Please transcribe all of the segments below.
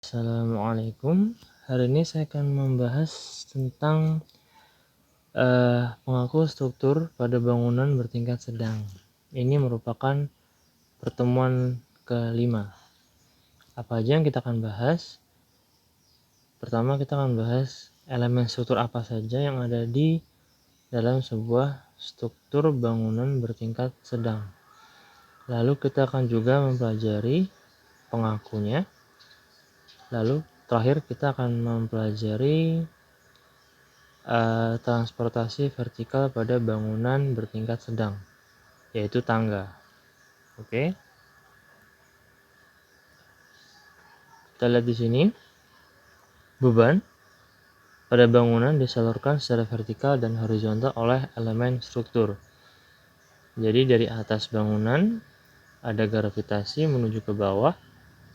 Assalamualaikum. Hari ini saya akan membahas tentang pengaku struktur pada bangunan bertingkat sedang. Ini merupakan pertemuan kelima. Apa aja yang kita akan bahas? Pertama, kita akan bahas elemen struktur apa saja yang ada di dalam sebuah struktur bangunan bertingkat sedang. Lalu kita akan juga mempelajari pengakunya. Lalu terakhir kita akan mempelajari transportasi vertikal pada bangunan bertingkat sedang, yaitu tangga. Oke, kita lihat di sini, beban pada bangunan disalurkan secara vertikal dan horizontal oleh elemen struktur. Jadi dari atas bangunan ada gravitasi menuju ke bawah,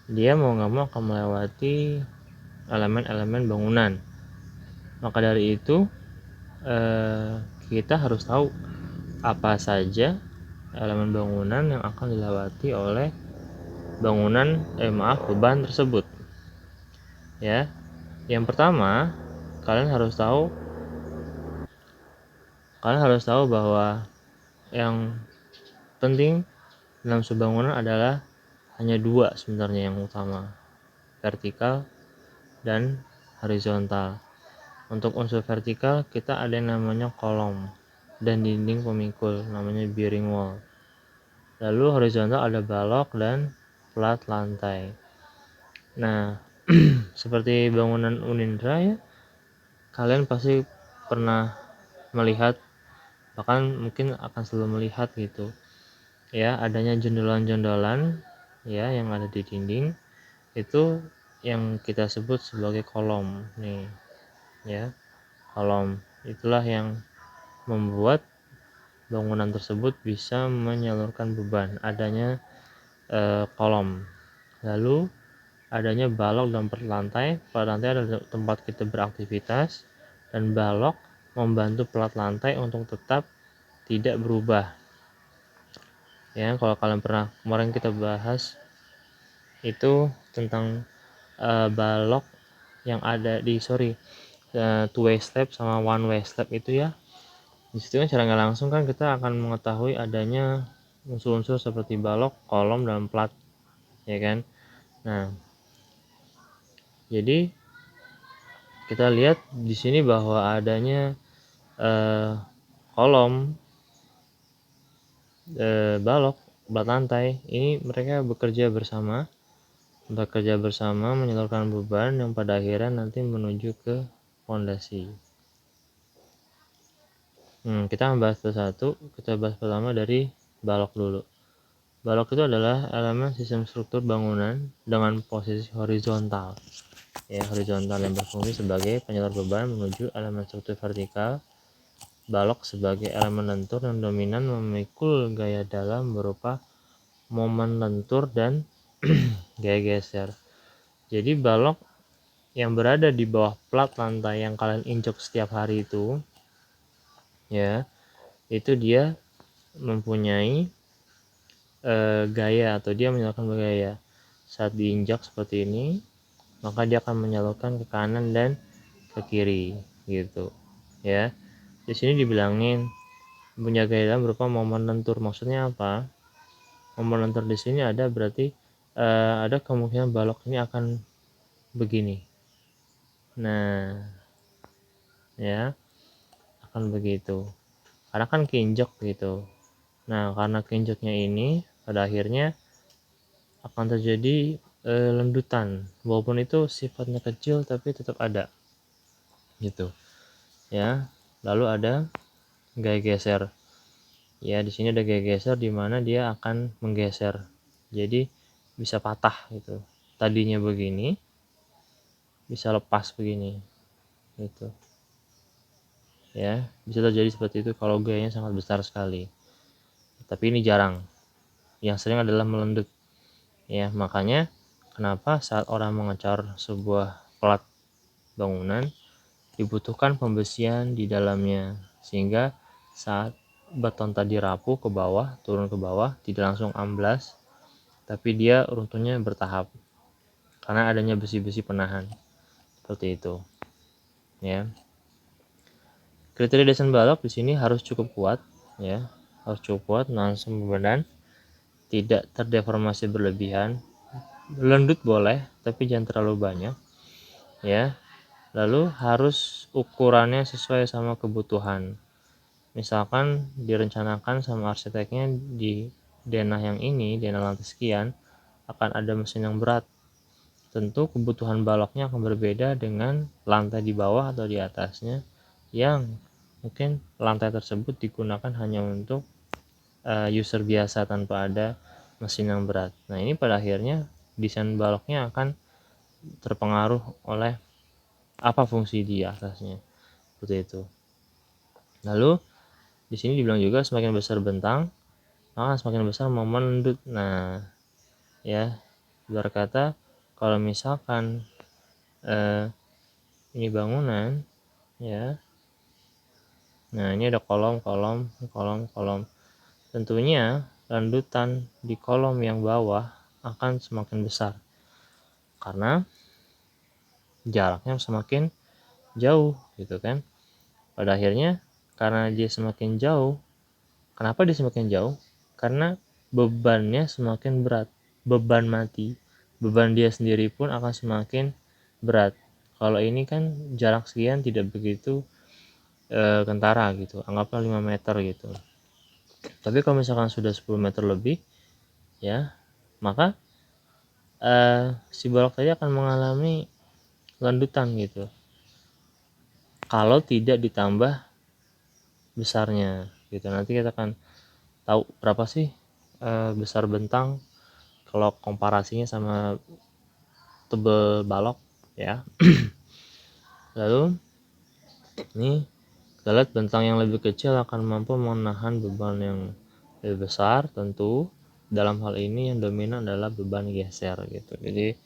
dia mau nggak mau akan melewati elemen-elemen bangunan. Maka dari itu kita harus tahu apa saja elemen bangunan yang akan dilewati oleh beban tersebut. Ya, yang pertama kalian harus tahu bahwa yang penting dalam sebuah bangunan adalah hanya dua sebenarnya yang utama, vertikal dan horizontal. Untuk unsur vertikal kita ada yang namanya kolom dan dinding pemikul, namanya bearing wall. Lalu horizontal ada balok dan plat lantai. Nah, seperti bangunan Unindra ya, kalian pasti pernah melihat, bahkan mungkin akan selalu melihat gitu ya, adanya jondolan-jondolan ya yang ada di dinding. Itu yang kita sebut sebagai kolom nih ya. Kolom itulah yang membuat bangunan tersebut bisa menyalurkan beban, adanya kolom. Lalu adanya balok dan plat lantai. Plat lantai adalah tempat kita beraktivitas, dan balok membantu plat lantai untuk tetap tidak berubah. Ya, kalau kalian pernah, kemarin kita bahas itu tentang balok yang ada di two way step sama one way step itu ya. Di situ kan secara nggak langsung kan kita akan mengetahui adanya unsur-unsur seperti balok, kolom, dan plat, ya kan. Nah, jadi kita lihat di sini bahwa adanya kolom, balok, plat lantai, ini mereka bekerja bersama menyalurkan beban yang pada akhirnya nanti menuju ke fondasi. Kita membahas satu-satu. Kita bahas pertama dari balok dulu. Balok itu adalah elemen sistem struktur bangunan dengan posisi horizontal. Ya, horizontal yang berfungsi sebagai penyalur beban menuju elemen struktur vertikal. Balok sebagai elemen lentur yang dominan memikul gaya dalam berupa momen lentur dan gaya geser. Jadi balok yang berada di bawah plat lantai yang kalian injak setiap hari itu ya, itu dia mempunyai gaya, atau dia menyalurkan gaya. Saat diinjak seperti ini, maka dia akan menyalurkan ke kanan dan ke kiri gitu ya. Di sini dibilangin punya gaya dalam berupa momen lentur. Maksudnya apa? Momen lentur di sini ada, berarti ada kemungkinan balok ini akan begini. Nah, ya, akan begitu. Karena kan keinjak gitu. Nah, karena keinjaknya ini pada akhirnya akan terjadi lendutan, walaupun itu sifatnya kecil tapi tetap ada gitu ya. Lalu ada gaya geser ya. Di sini ada gaya geser di mana dia akan menggeser, jadi bisa patah gitu. Tadinya begini bisa lepas begini gitu ya. Bisa terjadi seperti itu kalau gayanya sangat besar sekali, tapi ini jarang. Yang sering adalah melendut ya. Makanya kenapa saat orang mengecar sebuah plat bangunan dibutuhkan pembesian di dalamnya, sehingga saat beton tadi rapuh ke bawah, turun ke bawah, tidak langsung amblas, tapi dia runtuhnya bertahap. karena adanya besi-besi penahan seperti itu ya. Kriteria desain balok di sini harus cukup kuat ya, harus cukup kuat langsung beban, tidak terdeformasi berlebihan, lendut boleh tapi jangan terlalu banyak ya. Lalu harus ukurannya sesuai sama kebutuhan. Misalkan direncanakan sama arsiteknya di denah yang ini, denah lantai sekian, akan ada mesin yang berat. Tentu kebutuhan baloknya akan berbeda dengan lantai di bawah atau di atasnya, yang mungkin lantai tersebut digunakan hanya untuk user biasa tanpa ada mesin yang berat. Nah, ini pada akhirnya desain baloknya akan terpengaruh oleh apa fungsi di atasnya, seperti itu. Lalu di sini dibilang juga semakin besar bentang, maka semakin besar momen lendut. Nah, ya, berkata kalau misalkan ini bangunan, ya. Nah, ini ada kolom. Tentunya landutan di kolom yang bawah akan semakin besar karena jaraknya semakin jauh, gitu kan. Pada akhirnya karena dia semakin jauh, kenapa dia semakin jauh? Karena bebannya semakin berat, beban mati, beban dia sendiri pun akan semakin berat. Kalau ini kan jarak sekian tidak begitu kentara gitu, anggaplah 5 meter gitu. Tapi kalau misalkan sudah 10 meter lebih ya, maka si balok tadi akan mengalami landutan gitu kalau tidak ditambah besarnya gitu. Nanti kita akan tahu berapa sih besar bentang kalau komparasinya sama tebel balok ya. Lalu ini kita lihat bentang yang lebih kecil akan mampu menahan beban yang lebih besar. Tentu dalam hal ini yang dominan adalah beban geser gitu. Jadi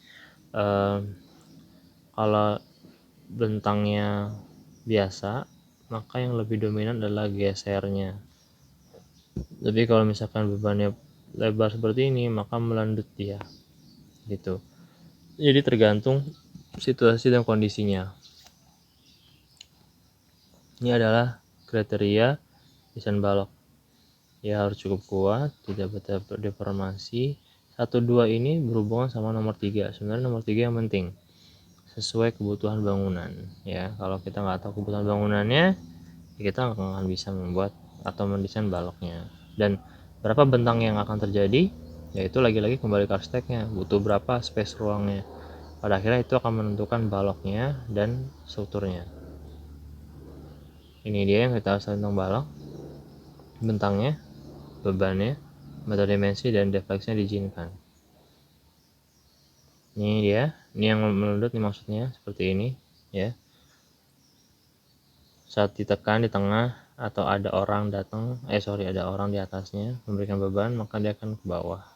kalau bentangnya biasa, maka yang lebih dominan adalah gesernya. Tapi kalau misalkan bebannya lebar seperti ini, maka melandut dia gitu. Jadi tergantung situasi dan kondisinya. Ini adalah kriteria desain balok. Ya harus cukup kuat, tidak berdeformasi. 1-2 ini berhubungan sama nomor 3. Sebenarnya nomor 3 yang penting, sesuai kebutuhan bangunan ya. Kalau kita nggak tahu kebutuhan bangunannya, kita nggak akan bisa membuat atau mendesain baloknya. Dan berapa bentang yang akan terjadi, yaitu lagi-lagi kembali ke arsiteknya, butuh berapa space ruangnya. Pada akhirnya itu akan menentukan baloknya dan strukturnya. Ini dia yang kita harus tentang balok, bentangnya, bebannya, metode dimensi, dan defleksinya diizinkan. Ini dia, ini yang melendut nih maksudnya seperti ini ya. Saat ditekan di tengah atau ada orang datang, ada orang di atasnya memberikan beban, maka dia akan ke bawah.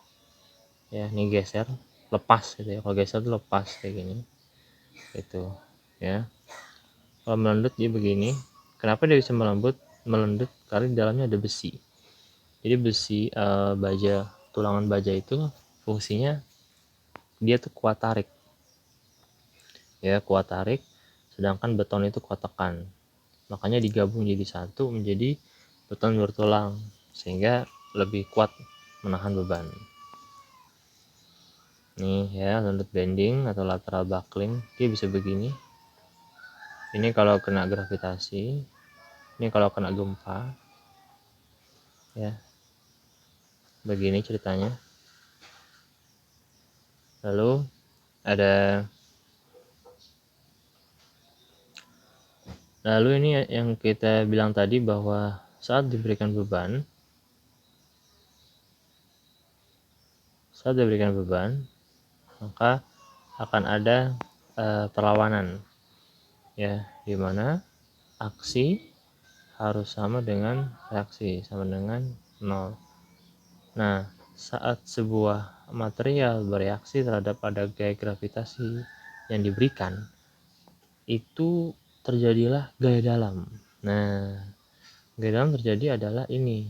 Ya, ini geser, lepas gitu ya. Kalau geser itu lepas kayak gini. Itu ya. Kalau melendut dia begini. Kenapa dia bisa melendut? Karena di dalamnya ada besi. Jadi besi baja, tulangan baja itu fungsinya dia tuh kuat tarik. Ya, kuat tarik, sedangkan beton itu kuat tekan. Makanya digabung jadi satu menjadi beton bertulang sehingga lebih kuat menahan beban. Nih ya, lendut bending atau lateral buckling dia bisa begini. Ini kalau kena gravitasi, ini kalau kena gempa ya, begini ceritanya. Lalu ini yang kita bilang tadi bahwa saat diberikan beban maka akan ada perlawanan ya, dimana aksi harus sama dengan reaksi, sama dengan 0. Nah, saat sebuah material bereaksi terhadap ada gaya gravitasi yang diberikan, itu terjadilah gaya dalam. Nah, gaya dalam terjadi adalah ini.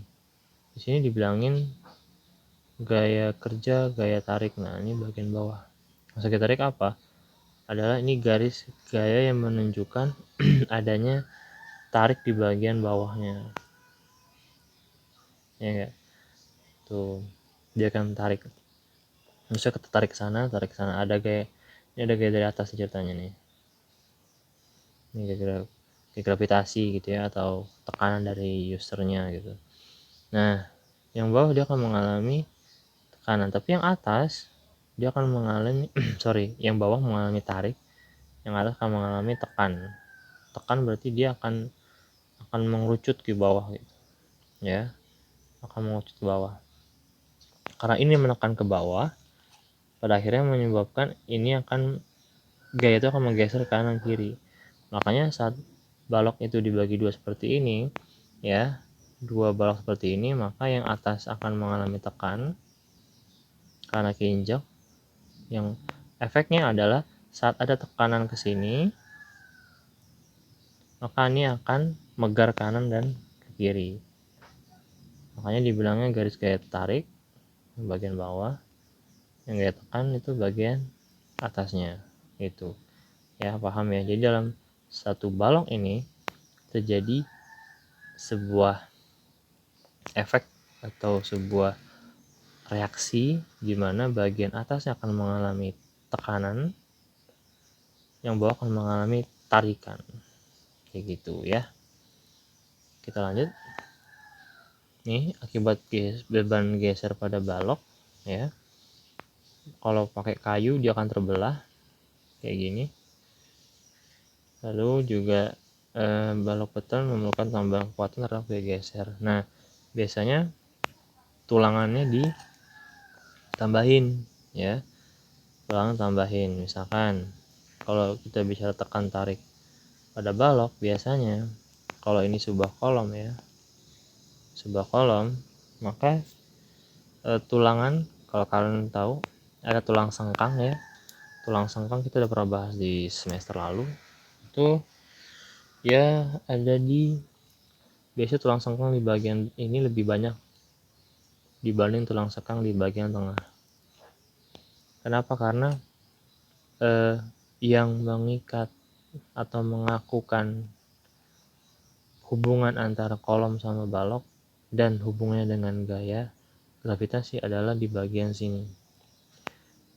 Di sini dibilangin gaya kerja, gaya tarik. Nah, ini bagian bawah. Maksud tarik apa? Adalah ini garis gaya yang menunjukkan adanya tarik di bagian bawahnya, ya enggak? Tuh, dia akan tarik. Misalnya kita tarik ke sana, ada gaya, ini ada gaya dari atas ceritanya nih. Ini gaya gravitasi gitu ya, atau tekanan dari usernya gitu. Nah, yang bawah dia akan mengalami tekanan, tapi yang atas dia akan mengalami sorry, yang bawah mengalami tarik, yang atas akan mengalami tekan berarti dia akan mengerucut ke bawah gitu ya, akan mengerucut ke bawah. Karena ini menekan ke bawah, pada akhirnya menyebabkan ini akan gaya itu akan menggeser kanan kiri. Makanya saat balok itu dibagi dua seperti ini ya, dua balok seperti ini, maka yang atas akan mengalami tekan karena keinjak. Yang efeknya adalah saat ada tekanan ke sini, maka ini akan megar kanan dan ke kiri. Makanya dibilangnya garis gaya tarik bagian bawah, yang gaya tekan itu bagian atasnya. Itu ya, paham ya. Jadi dalam satu balok ini terjadi sebuah efek atau sebuah reaksi di mana bagian atasnya akan mengalami tekanan, yang bawah akan mengalami tarikan, kayak gitu ya. Kita lanjut. Nih akibat beban geser pada balok ya, kalau pakai kayu dia akan terbelah kayak gini. Lalu juga balok beton memerlukan tambahan kekuatan terhadap geser. Nah, biasanya tulangannya ditambahin ya, tulangan tambahin. Misalkan kalau kita bicara tekan tarik pada balok, biasanya kalau ini sebuah kolom ya, sebuah kolom, maka tulangan, kalau kalian tahu ada tulang sengkang ya, tulang sengkang kita udah pernah bahas di semester lalu. Itu ya ada di, biasanya tulang sengkang di bagian ini lebih banyak dibanding tulang sengkang di bagian tengah. Kenapa? Karena yang mengikat atau mengakukan hubungan antara kolom sama balok dan hubungannya dengan gaya gravitasi adalah di bagian sini.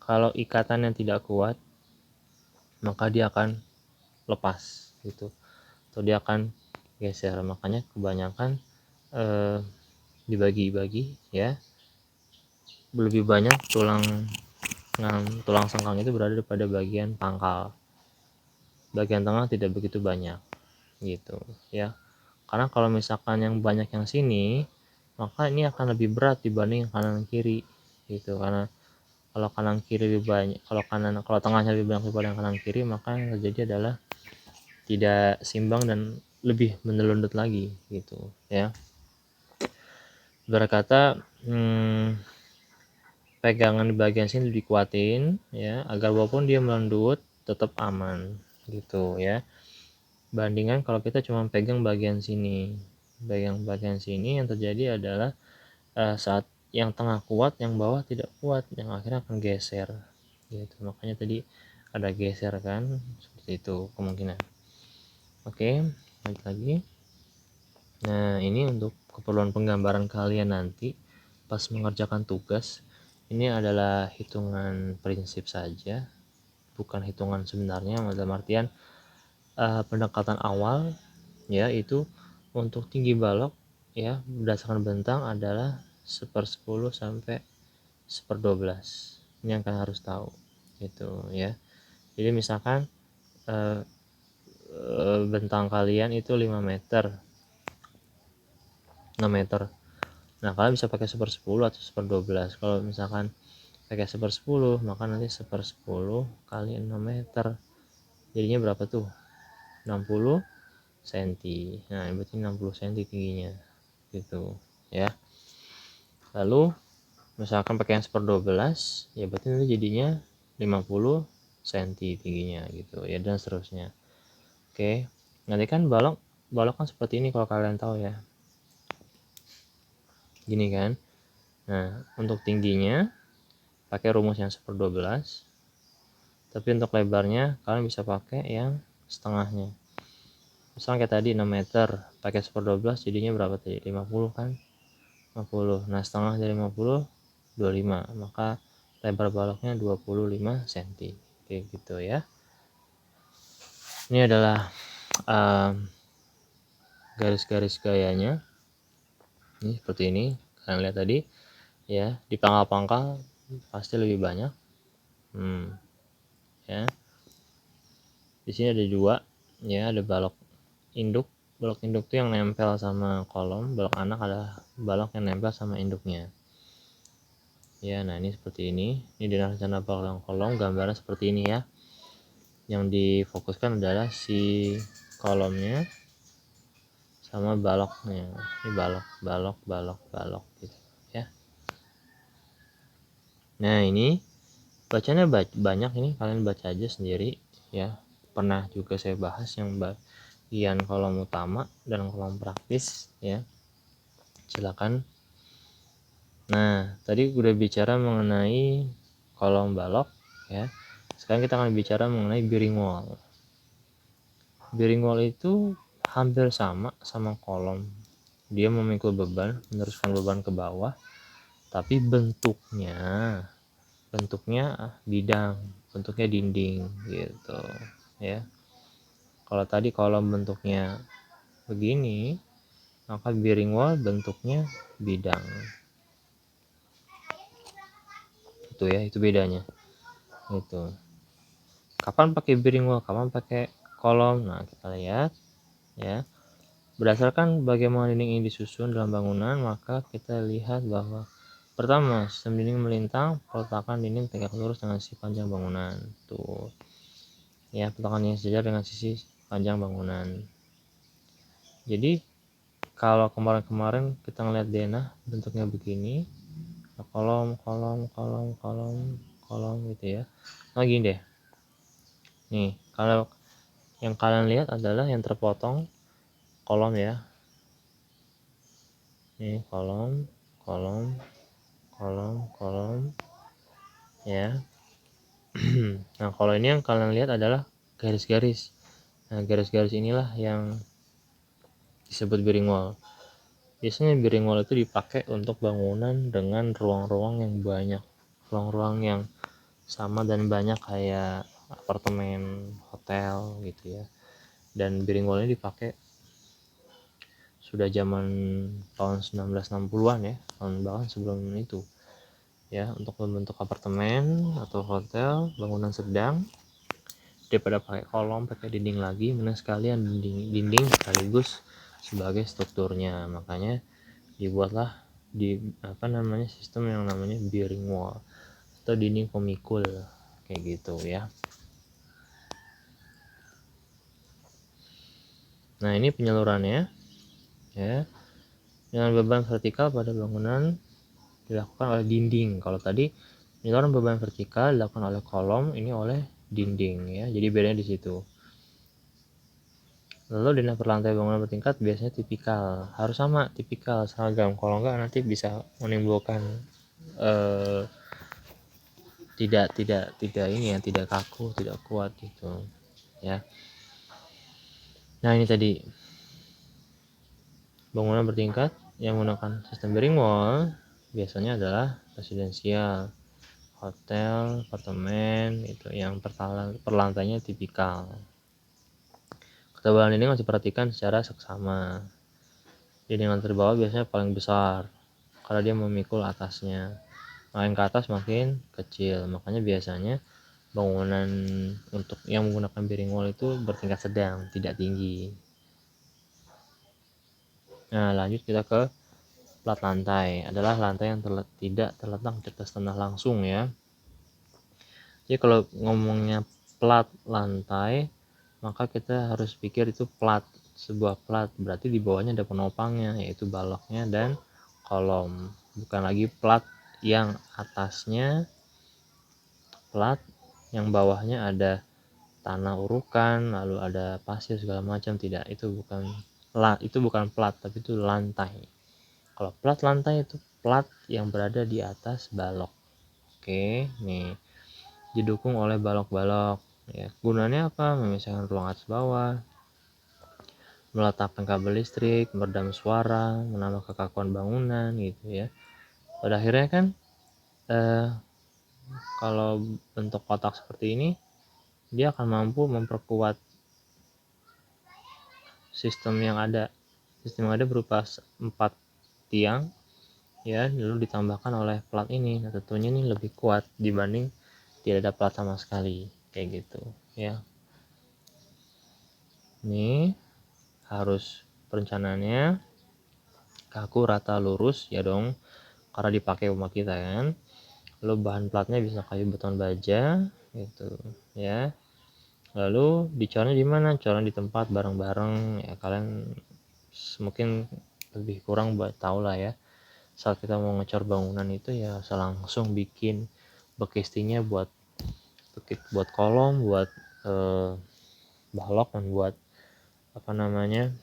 Kalau ikatan yang tidak kuat, maka dia akan lepas gitu, atau dia akan geser. Makanya kebanyakan dibagi-bagi ya, lebih banyak tulang sengkang itu berada pada bagian pangkal, bagian tengah tidak begitu banyak gitu ya. Karena kalau misalkan yang banyak yang sini, maka ini akan lebih berat dibanding kanan kiri gitu. Karena kalau kanan kiri lebih banyak, kalau tengahnya lebih banyak daripada kanan kiri, maka yang terjadi adalah tidak seimbang dan lebih menelundut lagi gitu ya. Berkata pegangan di bagian sini dikuatin ya, agar walaupun dia melendut tetap aman gitu ya. Bandingkan kalau kita cuma pegang bagian sini, yang terjadi adalah saat yang tengah kuat, yang bawah tidak kuat, yang akhirnya akan geser gitu. Makanya tadi ada geser kan, seperti itu kemungkinan. Oke, lanjut lagi. Nah, ini untuk keperluan penggambaran kalian nanti pas mengerjakan tugas. Ini adalah hitungan prinsip saja, bukan hitungan sebenarnya. Dalam artian pendekatan awal ya, itu untuk tinggi balok ya berdasarkan bentang adalah 1/10 sampai 1/12. Ini yang kalian harus tahu gitu ya. Jadi misalkan bentang kalian itu 5 meter, 6 meter. Nah, kalian bisa pakai 1/10 atau 1/12. Kalau misalkan pakai 1/10, maka nanti 1/10 kali 6 meter jadinya berapa tuh? 60 cm. Nah, berarti 60 cm tingginya gitu ya. Lalu misalkan pakai yang 1/12, ya berarti nanti jadinya 50 cm tingginya gitu ya, dan seterusnya. Oke, nanti kan balok kan seperti ini kalau kalian tahu ya, gini kan. Nah, untuk tingginya pakai rumus yang 1/12 Tapi untuk lebarnya kalian bisa pakai yang setengahnya. Misalnya kayak tadi 6 meter, pakai 1/12 jadinya berapa tadi? 50 kan? 50. Nah, setengah dari 50 25. Maka lebar baloknya 25 cm. Kayak gitu ya. Ini adalah garis-garis gayanya. Ini seperti ini. Kalian lihat tadi ya, di pangkal-pangkal pasti lebih banyak. Ya. Di sini ada dua, ya, ada balok induk. Balok induk itu yang nempel sama kolom, balok anak adalah balok yang nempel sama induknya. Ya, nah ini seperti ini. Ini di rencana balok kolom gambarnya seperti ini ya. Yang difokuskan adalah si kolomnya sama baloknya. Ini balok gitu ya. Nah, ini bacanya banyak, ini kalian baca aja sendiri ya. Pernah juga saya bahas yang bagian kolom utama dan kolom praktis ya. Silakan. Nah, tadi udah bicara mengenai kolom balok ya. Sekarang kita akan bicara mengenai bearing wall. Bearing wall itu hampir sama kolom. Dia memikul beban, meneruskan beban ke bawah, tapi bentuknya bidang, bentuknya dinding gitu ya. Kalau tadi kolom bentuknya begini, maka bearing wall bentuknya bidang. Itu ya, itu bedanya. Itu. Kapan pakai bearing wall, kapan pakai kolom? Nah, kita lihat ya. Berdasarkan bagaimana dinding ini disusun dalam bangunan, maka kita lihat bahwa pertama, sistem dinding melintang, peletakan dinding tegak lurus dengan sisi panjang bangunan. Tuh. Ya, peletakan yang sejajar dengan sisi panjang bangunan. Jadi, kalau kemarin-kemarin kita ngeliat denah bentuknya begini, kolom gitu ya. Nah, gini deh. Nih, kalau yang kalian lihat adalah yang terpotong kolom ya. Ini kolom ya. Nah, kalau ini yang kalian lihat adalah garis-garis. Nah, garis-garis inilah yang disebut bearing wall. Biasanya bearing wall itu dipakai untuk bangunan dengan ruang-ruang yang banyak, ruang-ruang yang sama dan banyak kayak apartemen, hotel gitu ya. Dan bearing wall ini dipakai sudah zaman tahun 1960-an ya, bahkan sebelum itu ya, untuk membentuk apartemen atau hotel bangunan sedang. Daripada pakai kolom, pakai dinding lagi, mending sekalian dinding sekaligus sebagai strukturnya. Makanya dibuatlah sistem yang namanya bearing wall atau dinding pemikul kayak gitu ya. Nah, ini penyalurannya ya. Dengan beban vertikal pada bangunan dilakukan oleh dinding. Kalau tadi penyaluran beban vertikal dilakukan oleh kolom, ini oleh dinding ya. Jadi bedanya di situ. Lalu denah per lantai bangunan bertingkat biasanya tipikal, harus sama, tipikal, seragam. Kalau enggak nanti bisa menimbulkan tidak ini ya, tidak kaku, tidak kuat gitu ya. Nah, ini tadi bangunan bertingkat yang menggunakan sistem bearing wall biasanya adalah residensial, hotel, apartemen itu yang per lantainya tipikal. Ketebalan dinding harus diperhatikan secara seksama. Dinding lantai bawah biasanya paling besar karena dia memikul atasnya. Makin ke atas makin kecil. Makanya biasanya bangunan untuk yang menggunakan bearing wall itu bertingkat sedang, tidak tinggi. Nah, lanjut kita ke plat lantai. Adalah lantai yang tidak terletak di atas tanah langsung ya. Jadi kalau ngomongnya plat lantai, maka kita harus pikir itu plat, sebuah plat. Berarti di bawahnya ada penopangnya, yaitu baloknya dan kolom. Bukan lagi plat yang atasnya plat, yang bawahnya ada tanah urukan, lalu ada pasir segala macam. Tidak, itu bukan plat, tapi itu lantai. Kalau plat lantai itu plat yang berada di atas balok. Oke, nih. didukung oleh balok-balok ya. Gunanya apa? Memisahkan ruang atas bawah, meletakkan kabel listrik, meredam suara, menambah kekakuan bangunan gitu ya. Pada akhirnya kan kalau bentuk kotak seperti ini, dia akan mampu memperkuat sistem yang ada. Sistem yang ada berupa 4 tiang ya, lalu ditambahkan oleh plat ini. Nah, tentunya ini lebih kuat dibanding tidak ada plat sama sekali kayak gitu ya. Ini harus perencanaannya kaku, rata, lurus ya dong, karena dipakai rumah kita kan. Lalu bahan platnya bisa kayu, beton, baja gitu ya. Lalu dicornya di mana? Cornya di tempat bareng-bareng ya, kalian mungkin lebih kurang tahu lah ya. Saat kita mau ngecor bangunan itu ya langsung bikin bekestinya buat kolom, buat balok, dan buat apa namanya,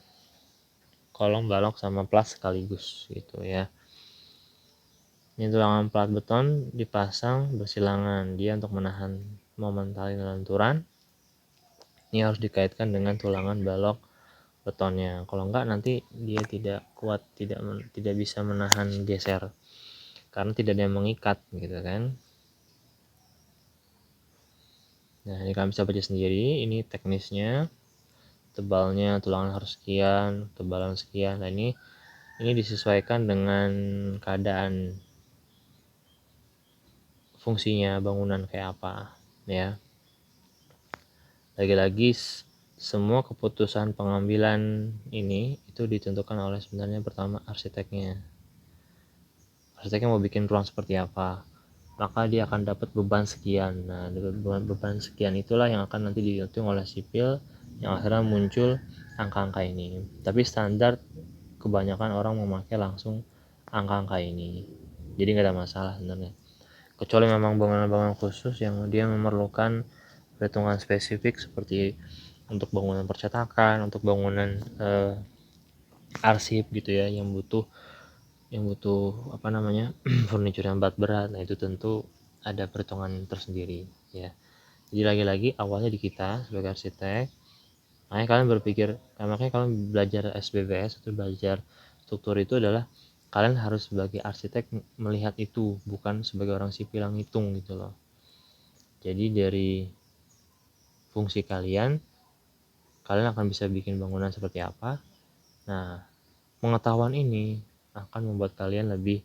kolom, balok, sama plat sekaligus gitu ya. Ini tulangan plat beton dipasang bersilangan, dia untuk menahan momen tali lenturan. Ini harus dikaitkan dengan tulangan balok betonnya. Kalau enggak nanti dia tidak kuat, tidak bisa menahan geser karena tidak ada yang mengikat gitu kan. Nah, ini kalian bisa baca sendiri, ini teknisnya. Tebalnya tulangan harus sekian, tebalan sekian. Nah, ini disesuaikan dengan keadaan fungsinya bangunan kayak apa ya. Lagi-lagi semua keputusan pengambilan ini itu ditentukan oleh sebenarnya pertama arsiteknya mau bikin ruang seperti apa, maka dia akan dapat beban sekian. Nah, beban sekian itulah yang akan nanti dihitung oleh sipil, yang akhirnya muncul angka-angka ini. Tapi standar kebanyakan orang memakai langsung angka-angka ini, jadi nggak ada masalah sebenarnya, kecuali memang bangunan-bangunan khusus yang dia memerlukan perhitungan spesifik, seperti untuk bangunan percetakan, untuk bangunan arsip gitu ya, yang butuh apa namanya furniture yang berat. Nah, itu tentu ada perhitungan tersendiri ya. Jadi lagi-lagi awalnya di kita sebagai arsitek, makanya kalian berpikir, makanya kalian belajar SBBS atau belajar struktur itu adalah kalian harus sebagai arsitek melihat itu, bukan sebagai orang sipil yang ngitung gitu loh. Jadi dari fungsi kalian akan bisa bikin bangunan seperti apa. Nah, pengetahuan ini akan membuat kalian lebih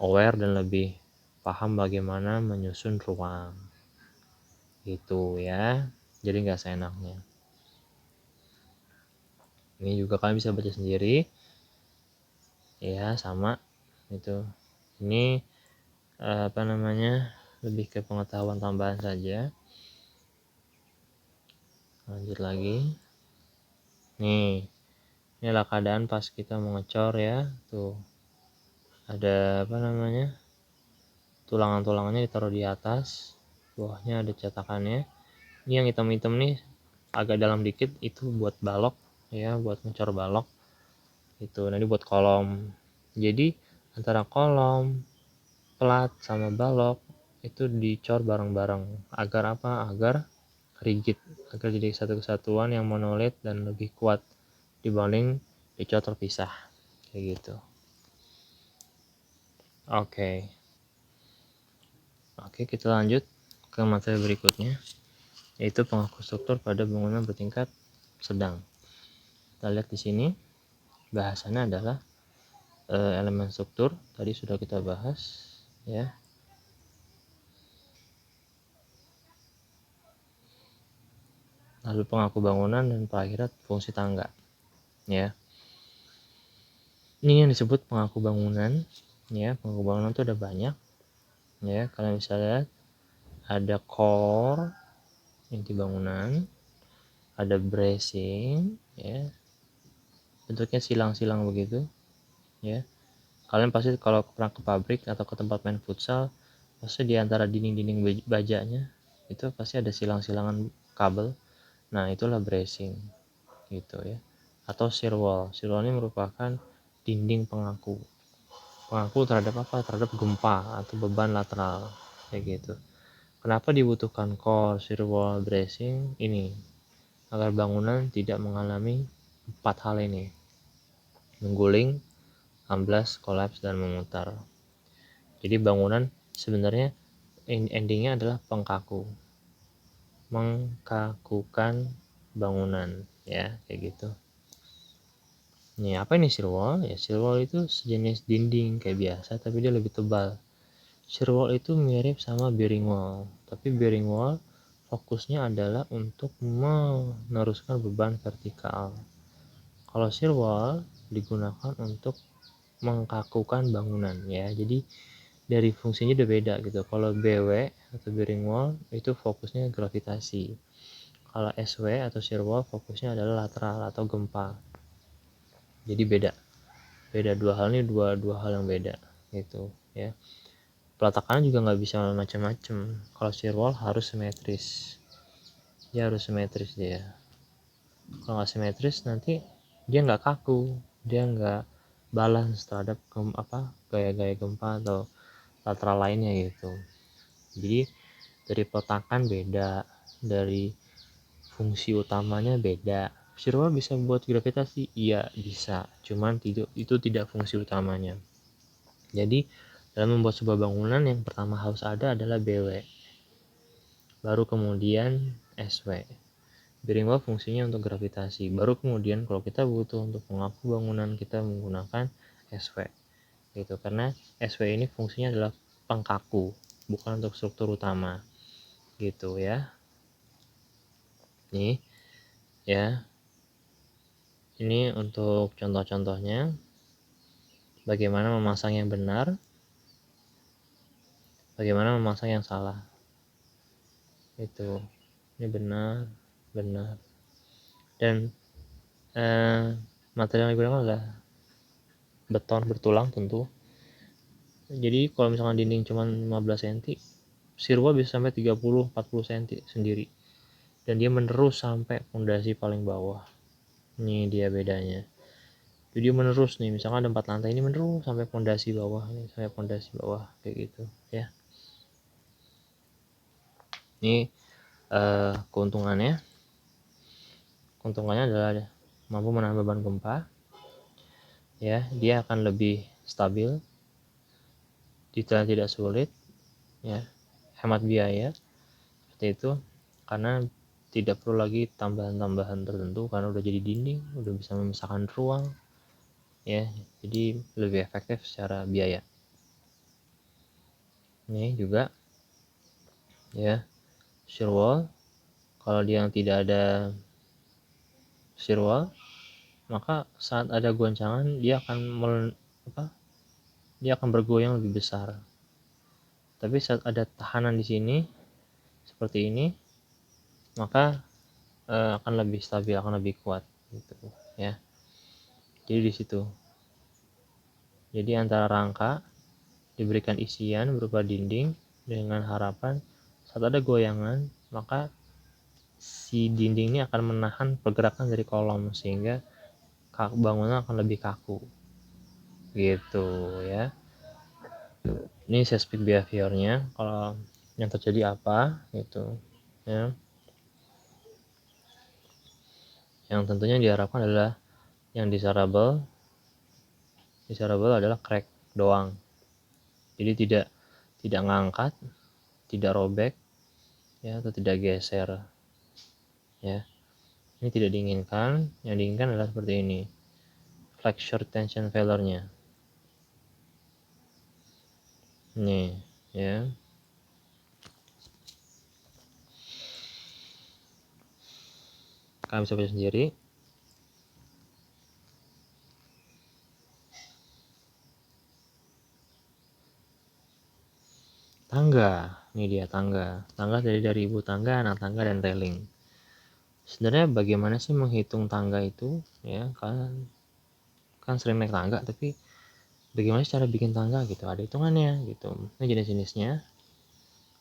aware dan lebih paham bagaimana menyusun ruang gitu ya. Jadi nggak seenaknya. Ini juga kalian bisa baca sendiri ya, sama itu. Ini apa namanya, lebih ke pengetahuan tambahan saja. Lanjut lagi. Nih, inilah keadaan pas kita mengecor ya. Tuh ada apa namanya, tulangan-tulangannya ditaruh di atas, bawahnya ada cetakannya. Ini yang hitam-hitam nih agak dalam dikit, itu buat balok ya, buat ngecor balok itu. Nanti buat kolom, jadi antara kolom, plat, sama balok itu dicor bareng-bareng. Agar apa? Agar rigid, agar jadi satu kesatuan yang monolit dan lebih kuat dibanding dicor terpisah kayak gitu. Oke, kita lanjut ke materi berikutnya, yaitu pengaku struktur pada bangunan bertingkat sedang. Kita lihat di sini bahasannya adalah elemen struktur, tadi sudah kita bahas ya. Lalu pengaku bangunan dan perakhiran fungsi tangga ya. Ini yang disebut pengaku bangunan ya. Pengaku bangunan itu ada banyak ya. Kalian bisa lihat ada core inti bangunan, ada bracing ya, bentuknya silang-silang begitu ya. Kalian pasti kalau pernah ke pabrik atau ke tempat main futsal, pasti di antara dinding-dinding bajanya itu pasti ada silang-silangan kabel. Nah, itulah bracing gitu ya. Atau shear wall. Shear wall ini merupakan dinding pengaku terhadap apa? Terhadap gempa atau beban lateral kayak gitu. Kenapa dibutuhkan core, shear wall, bracing ini? Agar bangunan tidak mengalami 4 hal ini: mengguling, amblas, kolaps, dan memutar. Jadi bangunan sebenarnya endingnya adalah mengkakukan bangunan, ya kayak gitu. Nih, apa ini shear wall? Ya, shear wall itu sejenis dinding kayak biasa, tapi dia lebih tebal. Shear wall itu mirip sama bearing wall, tapi bearing wall fokusnya adalah untuk meneruskan beban vertikal. Kalau shear wall digunakan untuk mengkakukan bangunan, ya. Jadi dari fungsinya udah beda gitu. Kalau BW atau bearing wall itu fokusnya gravitasi. Kalau SW atau shear wall fokusnya adalah lateral atau gempa. Jadi beda dua hal ini, dua hal yang beda gitu, ya. Peletakannya juga nggak bisa macam-macam. Kalau shear wall harus simetris, dia. Kalau nggak simetris nanti dia nggak kaku, dia nggak balance terhadap gaya-gaya gempa atau lateral lainnya gitu. Jadi dari peletakan beda, dari fungsi utamanya beda. Shear wall bisa buat gravitasi, iya bisa, cuman itu tidak fungsi utamanya. Jadi dalam membuat sebuah bangunan yang pertama harus ada adalah BW, baru kemudian SW. Bearing wall fungsinya untuk gravitasi, baru kemudian kalau kita butuh untuk mengaku bangunan kita menggunakan SW gitu, karena SW ini fungsinya adalah pengkaku, bukan untuk struktur utama gitu, ya. Nih, ya, ini untuk contoh-contohnya bagaimana memasang yang benar, bagaimana memasang yang salah. Itu ini benar dan material yang digunakan adalah beton bertulang tentu. Jadi kalau misalkan dinding cuma 15 cm, shear wall bisa sampai 30-40 cm sendiri, dan dia menerus sampai fondasi paling bawah. Ini dia bedanya. Jadi dia menerus nih, misalkan ada 4 lantai, ini menerus sampai fondasi bawah, ini sampai fondasi bawah kayak gitu, ya. Ini keuntungannya adalah mampu menahan beban gempa, ya. Dia akan lebih stabil, detail tidak sulit, ya, hemat biaya seperti itu, karena tidak perlu lagi tambahan-tambahan tertentu karena udah jadi dinding, udah bisa memisahkan ruang, ya. Jadi lebih efektif secara biaya. Ini juga, ya, shear wall. Kalau dia yang tidak ada shear wall, maka saat ada goncangan dia akan bergoyang lebih besar. Tapi saat ada tahanan di sini seperti ini, maka akan lebih stabil, akan lebih kuat gitu, ya. Jadi di situ. Jadi antara rangka diberikan isian berupa dinding dengan harapan saat ada goyangan maka si dinding ini akan menahan pergerakan dari kolom sehingga bangunan akan lebih kaku gitu, ya. Ini seismic behaviornya, kalau yang terjadi apa gitu, ya. Yang tentunya diharapkan adalah yang desirable adalah crack doang. Jadi tidak ngangkat, tidak robek, ya, atau tidak geser, ya. Ini tidak diinginkan. Yang diinginkan adalah seperti ini, flexure tension failure-nya. Nih, ya. Kalian bisa baca sendiri. Tangga, ini dia tangga. Tangga dari ibu tangga, anak tangga, dan railing. Sebenarnya bagaimana sih menghitung tangga itu, ya? Kan sering naik tangga, tapi bagaimana cara bikin tangga gitu? Ada hitungannya gitu. Ini jenis-jenisnya.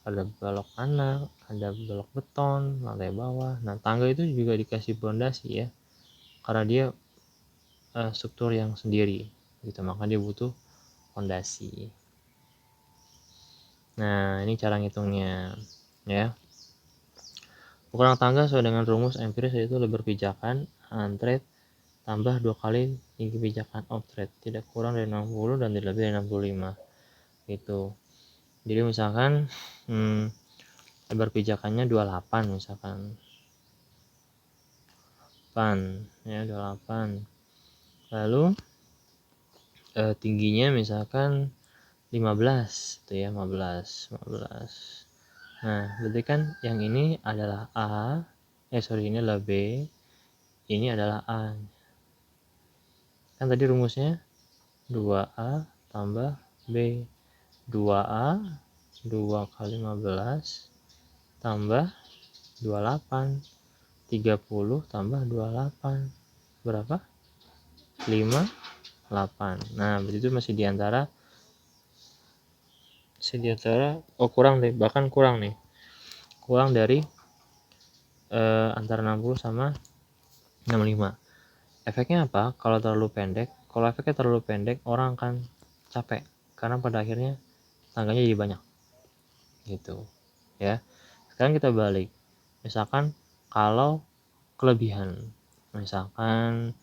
Ada balok anak, ada balok beton, lantai bawah. Nah, tangga itu juga dikasih pondasi, ya, karena dia struktur yang sendiri gitu, maka dia butuh pondasi. Nah, ini cara ngitungnya. ya. Ukuran tangga sesuai dengan rumus empiris, yaitu lebar pijakan unthread tambah 2 kali tinggi pijakan offthread, tidak kurang dari 60 dan tidak lebih dari 65 gitu. Jadi misalkan lebar pijakannya 28 misalkan ya 28, lalu tingginya misalkan 15 tuh ya, 15. Nah berarti kan yang ini adalah A, ini adalah B, ini adalah A. Kan tadi rumusnya 2A tambah B, 2A 2 kali 15 tambah 28, 30 tambah 28 berapa? 58. Nah begitu masih diantara kurang deh, bahkan kurang nih, kurang dari antara 60 sama 65. Efeknya apa? Kalau terlalu pendek, kalau efeknya terlalu pendek, orang akan capek karena pada akhirnya tangganya jadi banyak gitu ya. Sekarang kita balik, misalkan kalau kelebihan, misalkan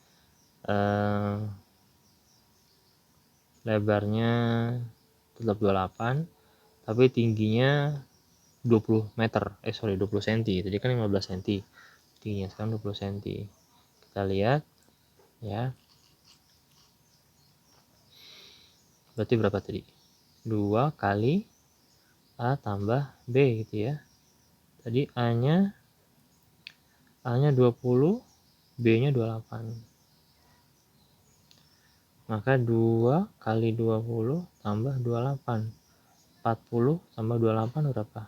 lebarnya tetap 28 tapi tingginya 20 meter 20 cm, jadi kan 15 cm tingginya, sekarang 20 cm. Kita lihat ya, berarti berapa tadi? 2 kali A tambah B gitu ya. Tadi A nya 20, B nya 28, maka 2 kali 20 tambah 28, 40 tambah 28 berapa?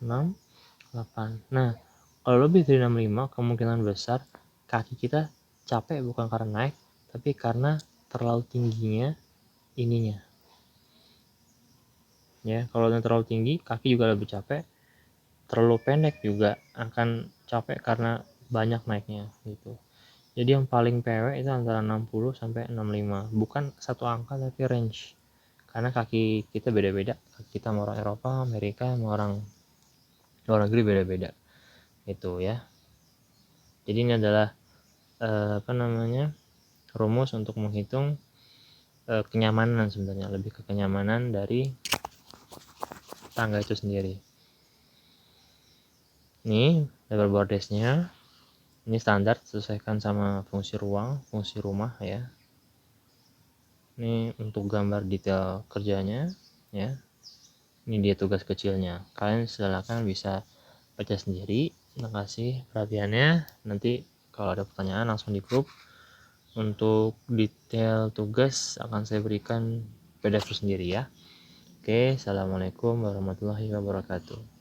68. Nah kalau lebih dari 65, kemungkinan besar kaki kita capek bukan karena naik, tapi karena terlalu tingginya ininya ya. Kalau yang terlalu tinggi, kaki juga lebih capek. Terlalu pendek juga akan capek karena banyak naiknya gitu. Jadi yang paling pewek itu antara 60 sampai 65, bukan satu angka tapi range, karena kaki kita beda-beda. Kaki kita mau orang Eropa, Amerika, mau orang luar negeri beda-beda itu ya. Jadi ini adalah rumus untuk menghitung kenyamanan, sebenarnya lebih ke kenyamanan dari tangga itu sendiri. Ini lebar bordesnya, ini standar, sesuaikan sama fungsi ruang, fungsi rumah ya. Ini untuk gambar detail kerjanya ya. Ini dia tugas kecilnya, kalian silakan bisa baca sendiri. Terima kasih perhatiannya. Nanti kalau ada pertanyaan langsung di grup. Untuk detail tugas akan saya berikan PDF sendiri ya. Oke, assalamualaikum warahmatullahi wabarakatuh.